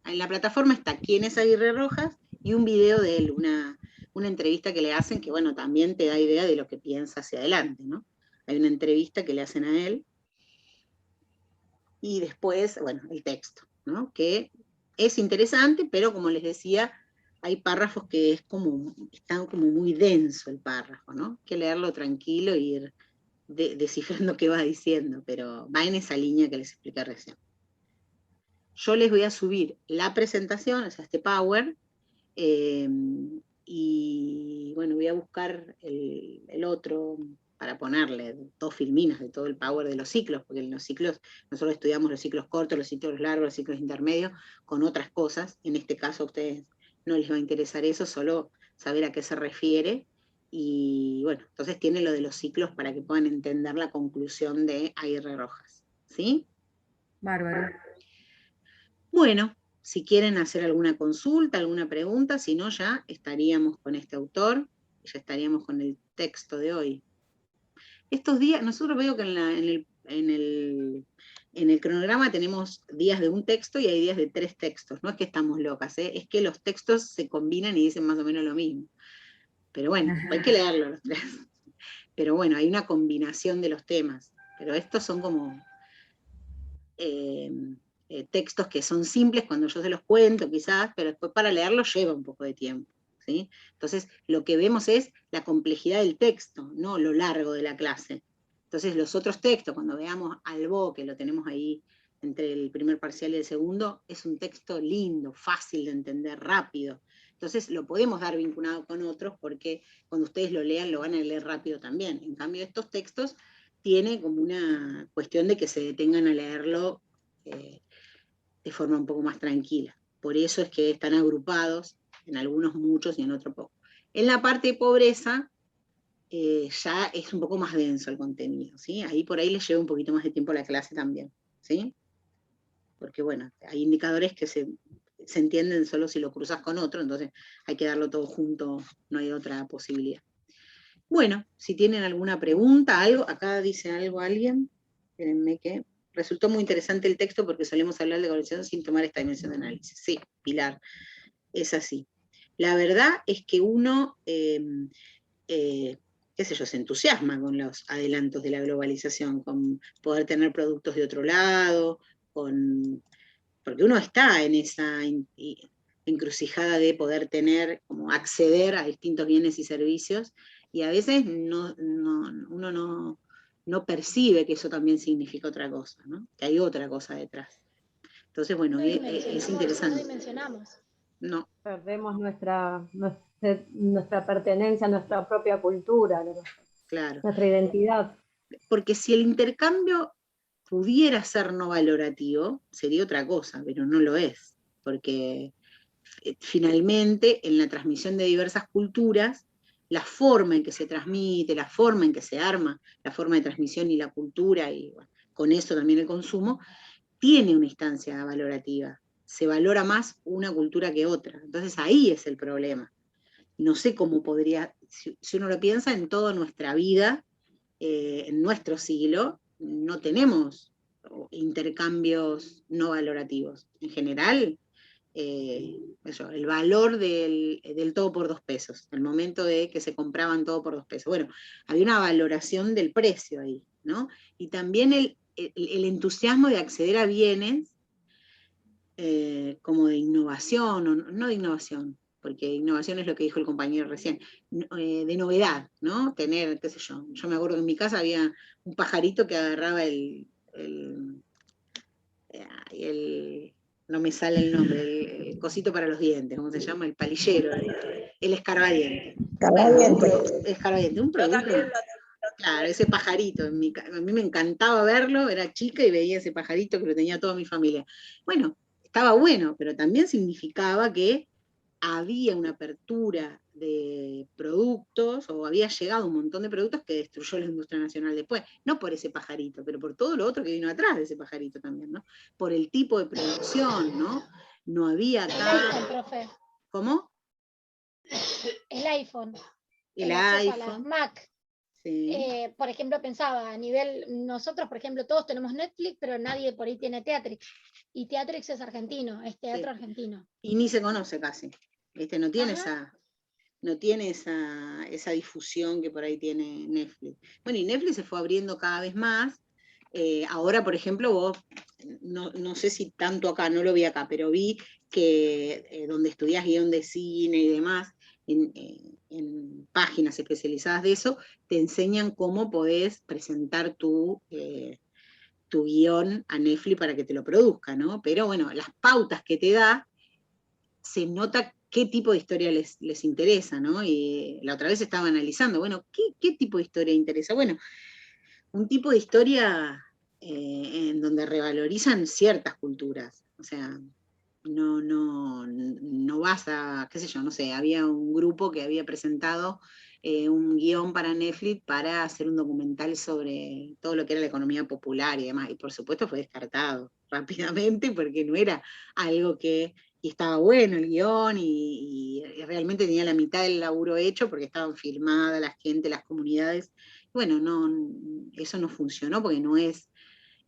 en la plataforma está quién es Aguirre Rojas y un video de él, una entrevista que le hacen que, bueno, también te da idea de lo que piensa hacia adelante, ¿no? Hay una entrevista que le hacen a él y después, bueno, el texto, ¿no? Que es interesante, pero como les decía, hay párrafos que están como muy denso el párrafo, ¿no? Hay que leerlo tranquilo y ir descifrando qué va diciendo, pero va en esa línea que les expliqué recién. Yo les voy a subir la presentación, o sea, este Power, y bueno, voy a buscar el otro para ponerle 2 filminas de todo el Power de los ciclos, porque en los ciclos, nosotros estudiamos los ciclos cortos, los ciclos largos, los ciclos intermedios, con otras cosas. En este caso a ustedes no les va a interesar eso, solo saber a qué se refiere, y bueno, entonces tiene lo de los ciclos para que puedan entender la conclusión de Aguirre Rojas, ¿sí? Bárbaro. Bueno, si quieren hacer alguna consulta, alguna pregunta, si no ya estaríamos con este autor, ya estaríamos con el texto de hoy. Estos días, nosotros veo que en el cronograma tenemos días de un texto y hay días de 3 textos. No es que estamos locas, es que los textos se combinan y dicen más o menos lo mismo. Pero bueno, hay que leerlo los 3. Pero bueno, hay una combinación de los temas. Pero estos son como textos que son simples cuando yo se los cuento quizás, pero después para leerlos lleva un poco de tiempo, ¿sí? Entonces lo que vemos es la complejidad del texto, no lo largo de la clase. Entonces los otros textos, cuando veamos Albó, que lo tenemos ahí entre el primer parcial y el segundo, es un texto lindo, fácil de entender, rápido. Entonces lo podemos dar vinculado con otros porque cuando ustedes lo lean lo van a leer rápido también. En cambio estos textos tiene como una cuestión de que se detengan a leerlo de forma un poco más tranquila. Por eso es que están agrupados, en algunos muchos y en otros poco. En la parte de pobreza ya es un poco más denso el contenido, ¿sí? Ahí por ahí les lleva un poquito más de tiempo la clase también, ¿sí? Porque bueno, hay indicadores que se entienden solo si lo cruzas con otro, entonces hay que darlo todo junto, no hay otra posibilidad. Bueno, si tienen alguna pregunta, algo, acá dice algo alguien, espérenme que resultó muy interesante el texto porque solemos hablar de globalización sin tomar esta dimensión de análisis. Sí, Pilar, es así. La verdad es que uno, qué sé yo, se entusiasma con los adelantos de la globalización, con poder tener productos de otro lado, porque uno está en esa encrucijada de poder tener, como acceder a distintos bienes y servicios, y a veces uno no percibe que eso también significa otra cosa, ¿no? Que hay otra cosa detrás. Entonces, bueno, es interesante. No dimensionamos. No. Perdemos nuestra pertenencia, nuestra propia cultura, Claro. nuestra identidad. Porque si el intercambio pudiera ser no valorativo, sería otra cosa, pero no lo es, porque finalmente en la transmisión de diversas culturas, la forma en que se transmite, la forma en que se arma, la forma de transmisión y la cultura, y bueno, con eso también el consumo, tiene una instancia valorativa. Se valora más una cultura que otra. Entonces ahí es el problema. No sé cómo podría, si uno lo piensa en toda nuestra vida, en nuestro siglo, no tenemos intercambios no valorativos. En general, el valor del todo por 2 pesos, el momento de que se compraban todo por 2 pesos. Bueno, había una valoración del precio ahí, ¿no? Y también el entusiasmo de acceder a bienes como de innovación, o no de innovación, porque innovación es lo que dijo el compañero recién, de novedad, ¿no? Tener, qué sé yo me acuerdo que en mi casa había un pajarito que agarraba no me sale el nombre, el cosito para los dientes, ¿cómo se llama? El palillero, el escarbadiente. Escarbadiente, un producto. Claro, ese pajarito, a mí me encantaba verlo, era chica y veía ese pajarito que lo tenía toda mi familia. Bueno, estaba bueno, pero también significaba que había una apertura de productos, o había llegado un montón de productos que destruyó la industria nacional después, no por ese pajarito, pero por todo lo otro que vino atrás de ese pajarito también, ¿no? Por el tipo de producción, ¿no? No había El iPhone, profe. ¿Cómo? El iPhone. El acceso iPhone. a la Mac. Sí. Por ejemplo, pensaba a nivel, nosotros, por ejemplo, todos tenemos Netflix, pero nadie por ahí tiene Teatrix. Y Teatrix es argentino, es teatro argentino. Y ni se conoce casi. ¿Viste? No tiene esa difusión que por ahí tiene Netflix. Bueno, y Netflix se fue abriendo cada vez más. Ahora, por ejemplo, vos, no sé si tanto acá, no lo vi acá, pero vi que donde estudiás guión de cine y demás, en páginas especializadas de eso, te enseñan cómo podés presentar tu guión a Netflix para que te lo produzca, ¿no? Pero bueno, las pautas que te da, se nota qué tipo de historia les interesa, ¿no? Y la otra vez estaba analizando, bueno, ¿qué tipo de historia interesa? Bueno, un tipo de historia en donde revalorizan ciertas culturas, o sea, no vas a, qué sé yo, no sé, había un grupo que había presentado un guión para Netflix para hacer un documental sobre todo lo que era la economía popular y demás, y por supuesto fue descartado rápidamente porque no era algo que, y estaba bueno el guión, y realmente tenía la mitad del laburo hecho porque estaban filmadas la gente, las comunidades. Bueno, eso no funcionó porque no es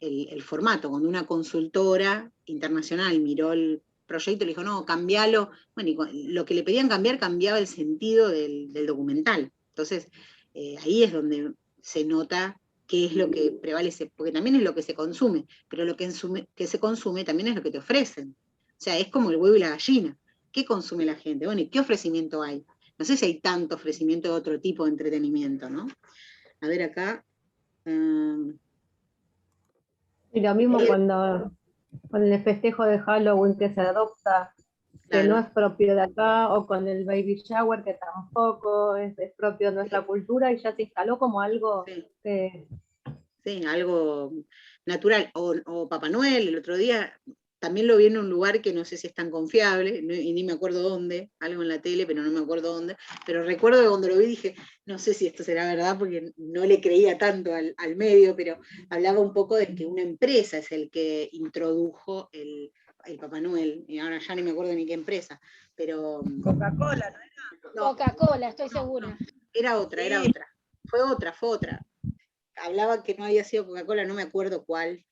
el formato. Cuando una consultora internacional miró el proyecto, le dijo, no, cambialo. Bueno, y lo que le pedían cambiar cambiaba el sentido del documental. Entonces, ahí es donde se nota qué es lo que prevalece, porque también es lo que se consume, pero lo que se consume también es lo que te ofrecen. O sea, es como el huevo y la gallina. ¿Qué consume la gente? Bueno, ¿y qué ofrecimiento hay? No sé si hay tanto ofrecimiento de otro tipo de entretenimiento, ¿no? A ver acá. Y lo mismo cuando con el festejo de Halloween que se adopta, que no es propio de acá, o con el baby shower, que tampoco es propio de nuestra cultura, y ya se instaló como algo que... Sí, algo natural. O Papá Noel, el otro día también lo vi en un lugar que no sé si es tan confiable, y ni me acuerdo dónde, algo en la tele, pero no me acuerdo dónde, pero recuerdo que cuando lo vi dije, no sé si esto será verdad, porque no le creía tanto al medio, pero hablaba un poco de que una empresa es el que introdujo el Papá Noel, y ahora ya ni me acuerdo ni qué empresa, pero... Coca-Cola, ¿no era? No, Coca-Cola, estoy segura. era otra, fue otra. Hablaba que no había sido Coca-Cola, no me acuerdo cuál.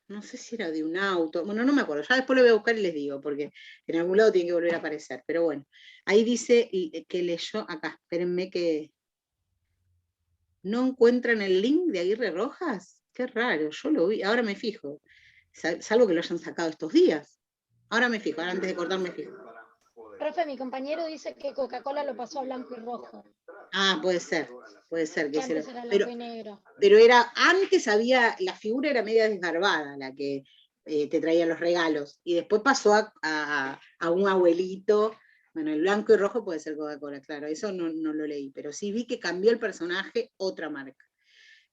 No sé si era de un auto, bueno, no me acuerdo, ya después lo voy a buscar y les digo, porque en algún lado tiene que volver a aparecer, pero bueno, ahí dice que leyó, acá, espérenme que no encuentran el link de Aguirre Rojas, qué raro, yo lo vi, ahora me fijo, salvo que lo hayan sacado estos días, ahora me fijo, ahora antes de cortar me fijo. Profe, mi compañero dice que Coca-Cola lo pasó a blanco y rojo. Ah, puede ser que antes era pero, blanco y negro. Pero era, antes había, la figura era media desgarbada, la que te traía los regalos, y después pasó a un abuelito. Bueno, el blanco y rojo puede ser Coca-Cola, claro, eso no lo leí, pero sí vi que cambió el personaje, otra marca.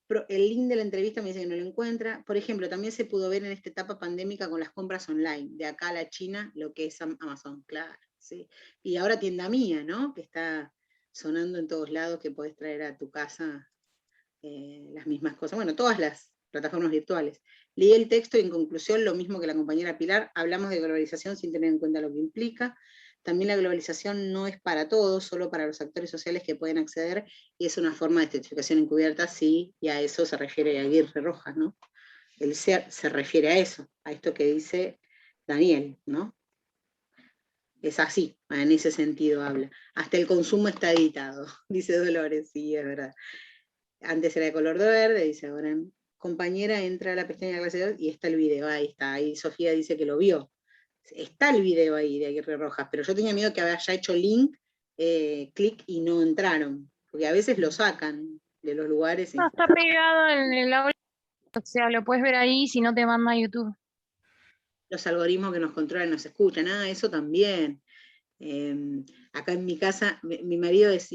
Pero el link de la entrevista me dice que no lo encuentra. Por ejemplo, también se pudo ver en esta etapa pandémica con las compras online, de acá a la China, lo que es Amazon, claro, sí. Y ahora Tienda Mía, ¿no? Que está sonando en todos lados, que podés traer a tu casa las mismas cosas. Bueno, todas las plataformas virtuales. Leí el texto y en conclusión, lo mismo que la compañera Pilar, hablamos de globalización sin tener en cuenta lo que implica. También la globalización no es para todos, solo para los actores sociales que pueden acceder, y es una forma de estratificación encubierta, sí, y a eso se refiere Aguirre Rojas, ¿no? Él se refiere a eso, a esto que dice Daniel, ¿no? Es así, en ese sentido habla. Hasta el consumo está editado, dice Dolores, sí, es verdad. Antes era de color verde, dice ahora, compañera, entra a la pestaña de clase 2 y está el video, ahí está, ahí Sofía dice que lo vio. Está el video ahí de Aguirre Rojas, pero yo tenía miedo que haya hecho link, clic y no entraron, porque a veces lo sacan de los lugares. No, está pegado en el aula, o sea, lo puedes ver ahí si no te manda a YouTube. Los algoritmos que nos controlan nos escuchan, eso también. Acá en mi casa, mi marido es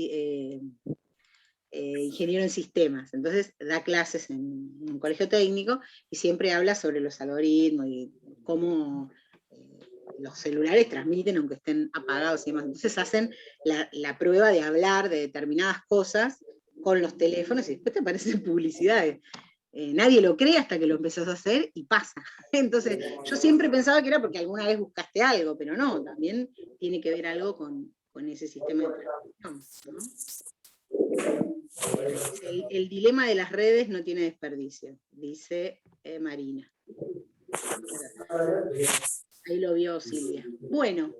ingeniero en sistemas, entonces da clases en un colegio técnico y siempre habla sobre los algoritmos y cómo los celulares transmiten aunque estén apagados y demás. Entonces hacen la prueba de hablar de determinadas cosas con los teléfonos y después te aparecen publicidades. Nadie lo cree hasta que lo empezás a hacer y pasa. Entonces, yo siempre pensaba que era porque alguna vez buscaste algo, pero no, también tiene que ver algo con ese sistema de transmisión, ¿no? El dilema de las redes no tiene desperdicio, dice Marina. Ahí lo vio Silvia. Bueno,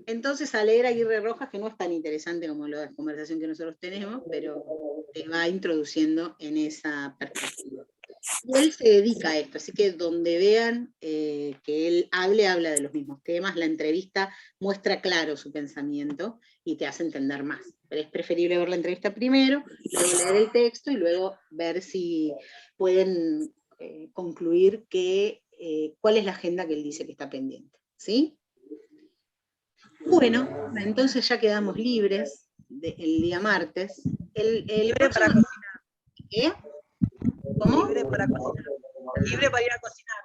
entonces a leer Aguirre Rojas, que no es tan interesante como la conversación que nosotros tenemos, pero te va introduciendo en esa perspectiva. Y él se dedica a esto, así que donde vean que él habla de los mismos temas, la entrevista muestra claro su pensamiento y te hace entender más. Pero es preferible ver la entrevista primero, luego leer el texto y luego ver si pueden concluir cuál es la agenda que él dice que está pendiente. ¿Sí? Bueno, entonces ya quedamos libres el día martes. Libre para cocinar. ¿Qué? ¿Cómo? Libre para cocinar. Libre para ir a cocinar.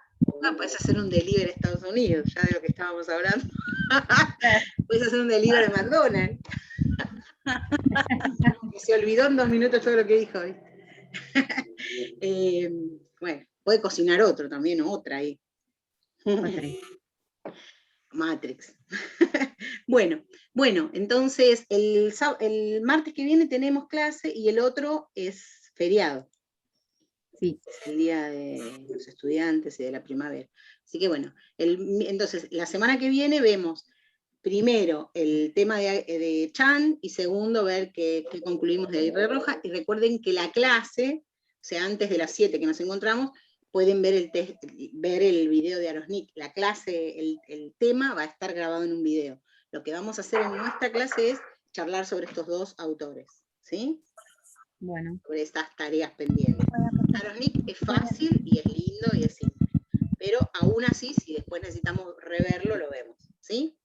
Puedes hacer un delivery a Estados Unidos, ya de lo que estábamos hablando. Puedes hacer un delivery a McDonald's. Y se olvidó en 2 minutos todo lo que dijo hoy. Bueno, puede cocinar otro también, o otra ahí. Matrix. Bueno, entonces el martes que viene tenemos clase y el otro es feriado. Sí. Es el día de los estudiantes y de la primavera. Así que bueno, entonces la semana que viene vemos primero el tema de Chan y segundo ver qué concluimos de Aguirre Roja. Y recuerden que la clase, o sea, antes de las 7 que nos encontramos, pueden ver el video de Arosnik. La clase, el tema va a estar grabado en un video. Lo que vamos a hacer en nuestra clase es charlar sobre estos 2 autores, ¿sí? Bueno. Sobre estas tareas pendientes. Arosnik es fácil y es lindo y es simple. Pero aún así, si después necesitamos reverlo, lo vemos, ¿sí?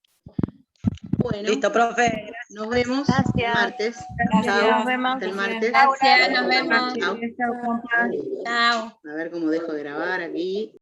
Bueno, Listo, profe. nos vemos el martes. Gracias. Chao, Nos vemos. hasta el martes. Gracias, nos vemos. Chao. Chao. A ver cómo dejo de grabar aquí.